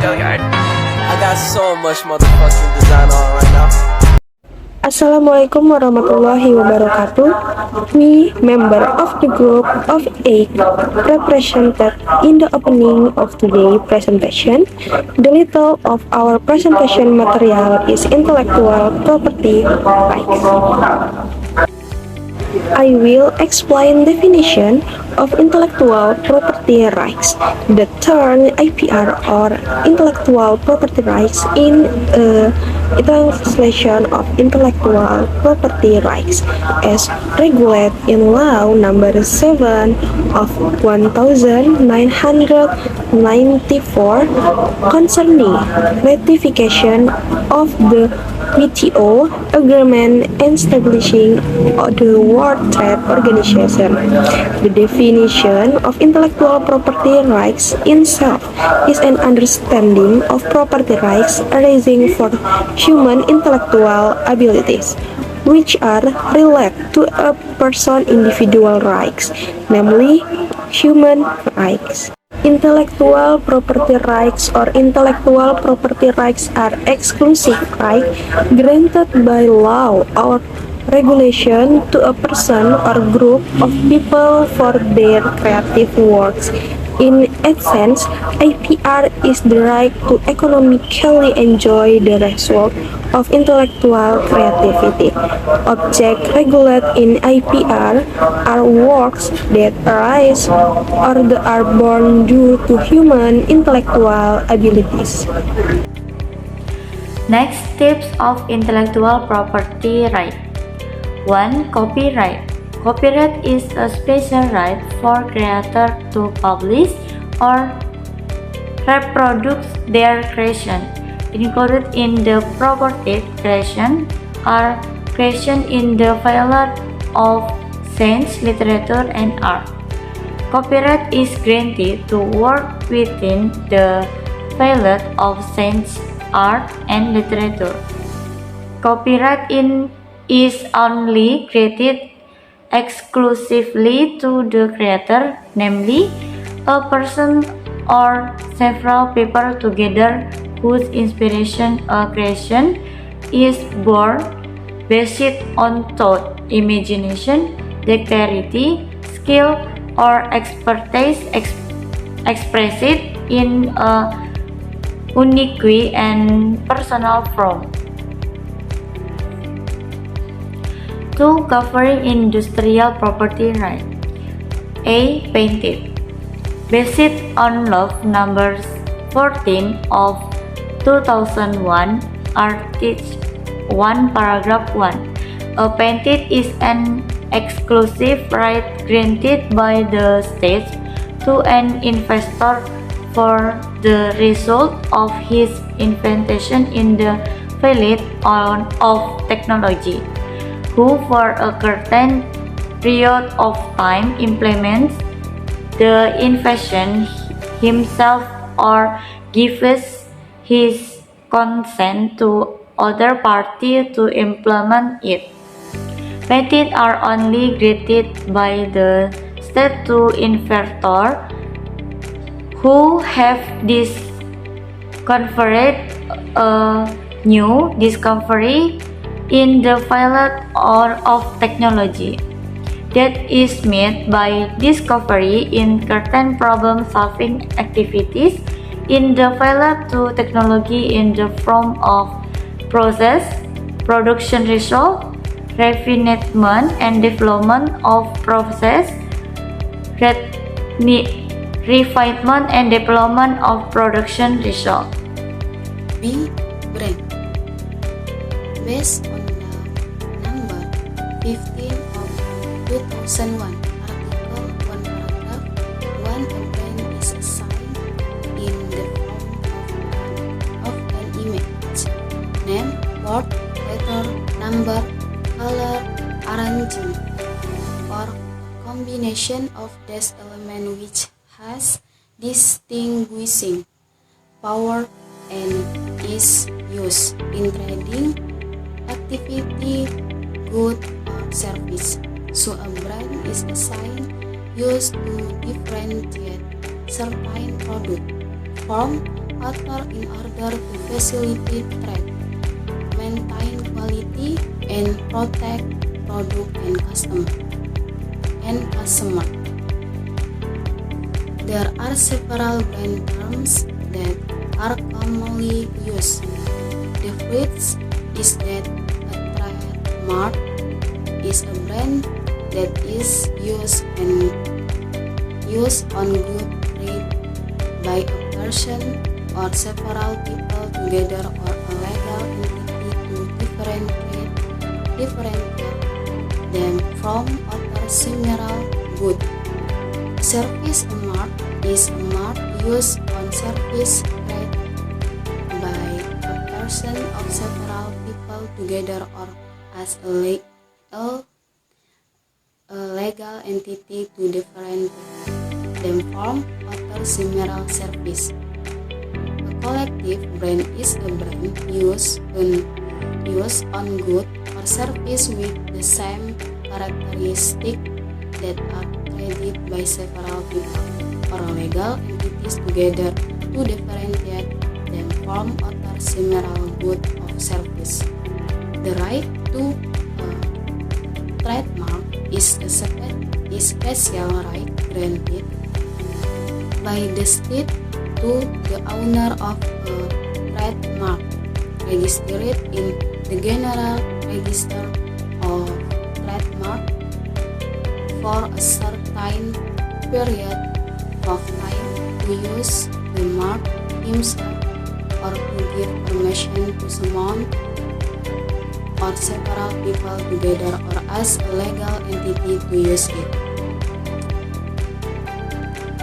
Hilliard. I got so much motherfucking design on right now. Assalamualaikum warahmatullahi wabarakatuh. We, member of the group of 8, represented in the opening of today's presentation. The title of our presentation material is Intellectual Property Rights. I will explain definition of intellectual property rights. The term IPR or intellectual property rights in a translation of intellectual property rights as regulated in law number 7 of 1994 concerning ratification of the WTO agreement and establishing the World Trade Organization. The definition of intellectual property rights itself is an understanding of property rights arising for human intellectual abilities, which are related to a person's individual rights, namely human rights. Intellectual property rights or intellectual property rights are exclusive rights granted by law or regulation to a person or group of people for their creative works. In essence, IPR is the right to economically enjoy the result of intellectual creativity. Objects regulated in IPR are works that arise or that are born due to human intellectual abilities. Next, tips of intellectual property right. 1. Copyright. Copyright is a special right for creators to publish or reproduce their creation. Included in the property creation are creation in the field of science, literature, and art. Copyright is granted to work within the field of science, art, and literature. Copyright is only granted exclusively to the creator, namely a person or several people together whose inspiration or creation is born based on thought, imagination, dexterity, skill, or expertise expressed in a unique way and personal form. 2. Covering industrial property right. A. Patented. Based on law number 14 of 2001, Article 1, paragraph 1. A patent is an exclusive right granted by the state to an investor for the result of his invention in the field of technology, who for a certain period of time implements the invention himself or gives his consent to other party to implement it. Patents are only granted by the state to inventors who have discovered a new discovery in the field of technology that is made by discovery in certain problem-solving activities in the field to technology in the form of process, production result, refinement and development of process, refinement and development of production result. B. Brand. Based on law number 15 of 2001, Article 1, paragraph 1, a brand is assigned in the form of an image, name, word, letter, number, color, arrangement, or combination of these elements which has distinguishing power and is used in trading activity, good, or service. So a brand is a sign used to differentiate certain product from author in order to facilitate trade, maintain quality, and protect product and customer. There are several brand terms that are commonly used. The first is that a trademark is a brand that is used on good faith by a person or several people together or a legal entity to differentiate them from other similar goods. Service mark is a mark used on service created by a person or several people together or as a legal entity to differentiate them from other similar service. A collective brand is a brand used on goods or service with the same characteristics that are traded by several people or legal entities together to differentiate them from other similar goods or service. The right to trademark is a special right granted by the state to the owner of a trademark registered in the General Register of Trademarks for a certain period of time to use the mark himself or to give permission to someone or several people together or as a legal entity to use it.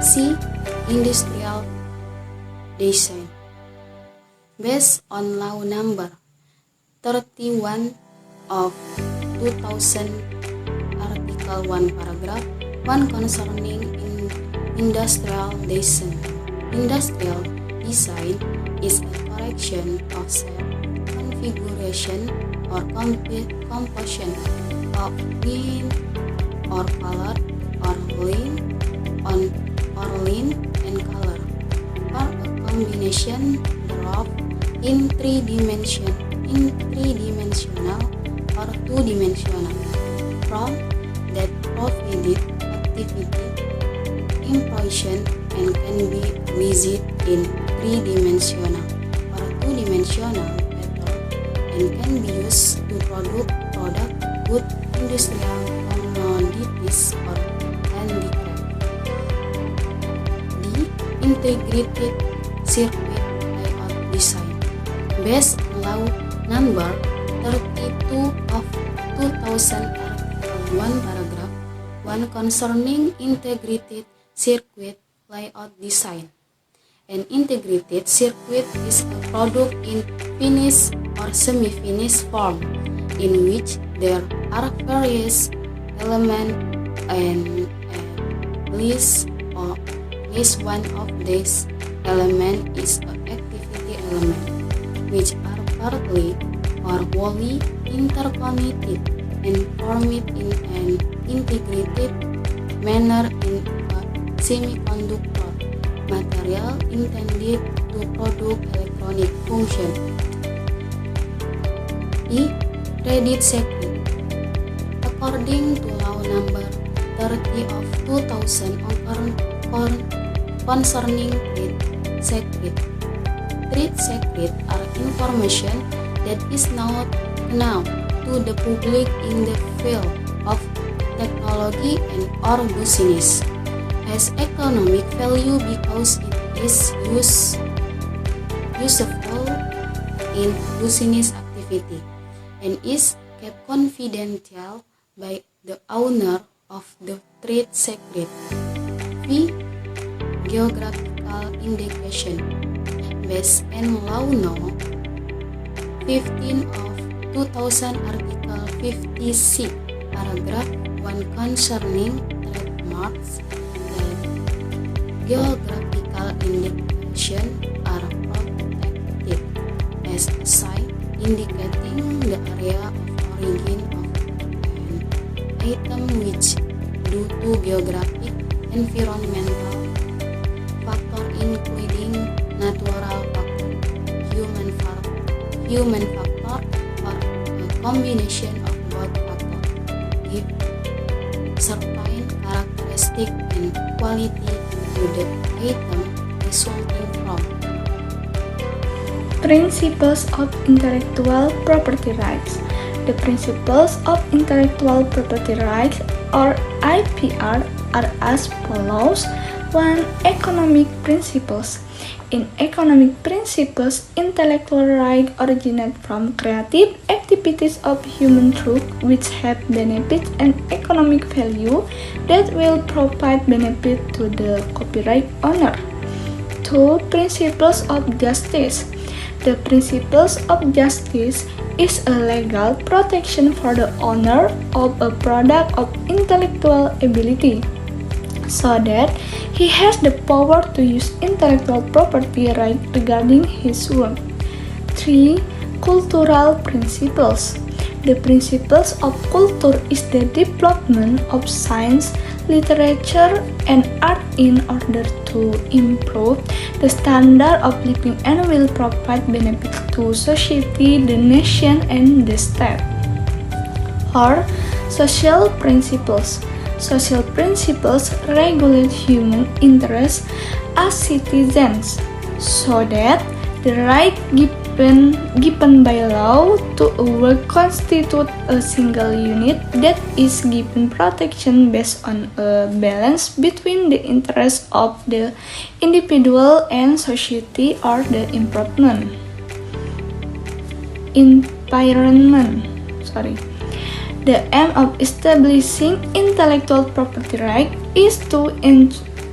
C. Industrial design. Based on Law Number 31 of 2000, Article 1, Paragraph 1 concerning industrial design. Industrial design is a correction of shape, configuration, or composition of line or color or line and color, or a combination thereof in three-dimensional or two-dimensional from that provided activity, impression, and can be realized in three-dimensional or two-dimensional method and can be used to produce good industrial commodities or handicraft. The integrated circuit layout design based on Law Number 32 of 2000, Article 1, Paragraph 1 concerning integrated circuit layout design. An integrated circuit is a product in finished or semi-finished form in which there are various elements and at least one of these elements is an activity element, which are partly or wholly interconnected and formed in an integrated manner in a semiconductor material intended to produce electronic function. E. Credit secret. According to Law Number 30 of 2000 concerning trade secret. Trade secret are information that is not known to the public in the field of technology and or business, has economic value because it is useful in business activity and is kept confidential by the owner of the trade secret. V. Geographical indication. Based on Law No. 15 of 2000, Article 56, Paragraph 1 concerning trademarks, that geographical indication are protected as a sign indicating the area of origin of an item which, due to geographic, environmental factor including natural human factor or a combination of both factors give certain characteristic and quality to the item resulting from. Principles of intellectual property rights. The principles of intellectual property rights, or IPR, are as follows. 1. Economic principles. In economic principles, intellectual rights originate from creative activities of human truth which have benefits and economic value that will provide benefit to the copyright owner. 2. Principles of justice. The principles of justice is a legal protection for the owner of a product of intellectual ability, so that he has the power to use intellectual property right regarding his work. 3. Cultural principles. The principles of culture is the development of science, literature, and art in order to improve the standard of living and will provide benefit to society, the nation, and the state. Or social principles. Social principles regulate human interests as citizens, so that the right given by law to a work constitute a single unit that is given protection based on a balance between the interests of the individual and society or the environment. The aim of establishing intellectual property right is to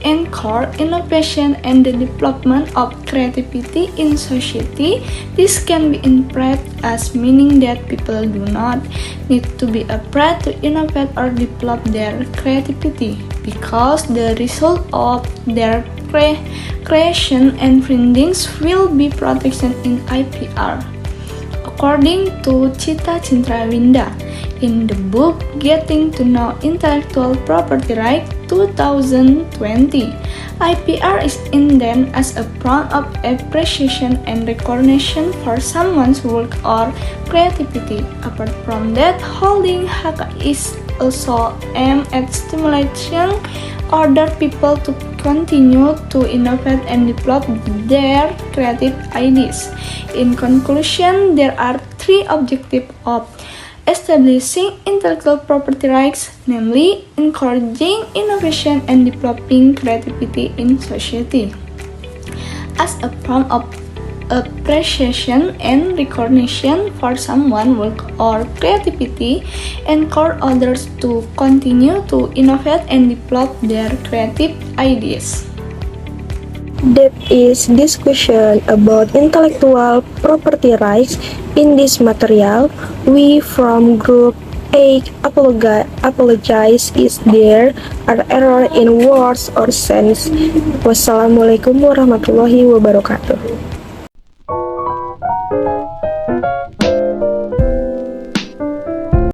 encourage innovation and the development of creativity in society. This can be interpreted as meaning that people do not need to be afraid to innovate or develop their creativity, because the result of their creation and findings will be protection in IPR. According to Cita Cintrawinda, in the book Getting to Know Intellectual Property Rights 2020, IPR is intended as a form of appreciation and recognition for someone's work or creativity. Apart from that, holding hak is also aimed at stimulating other people to continue to innovate and develop their creative ideas. In conclusion, there are three objectives of establishing intellectual property rights, namely encouraging innovation and developing creativity in society. As a form of appreciation and recognition for someone's work or creativity, encourage others to continue to innovate and develop their creative ideas. That is discussion about intellectual property rights. In this material, we from Group A apologize if there are errors in words or sense. Wassalamualaikum warahmatullahi wabarakatuh.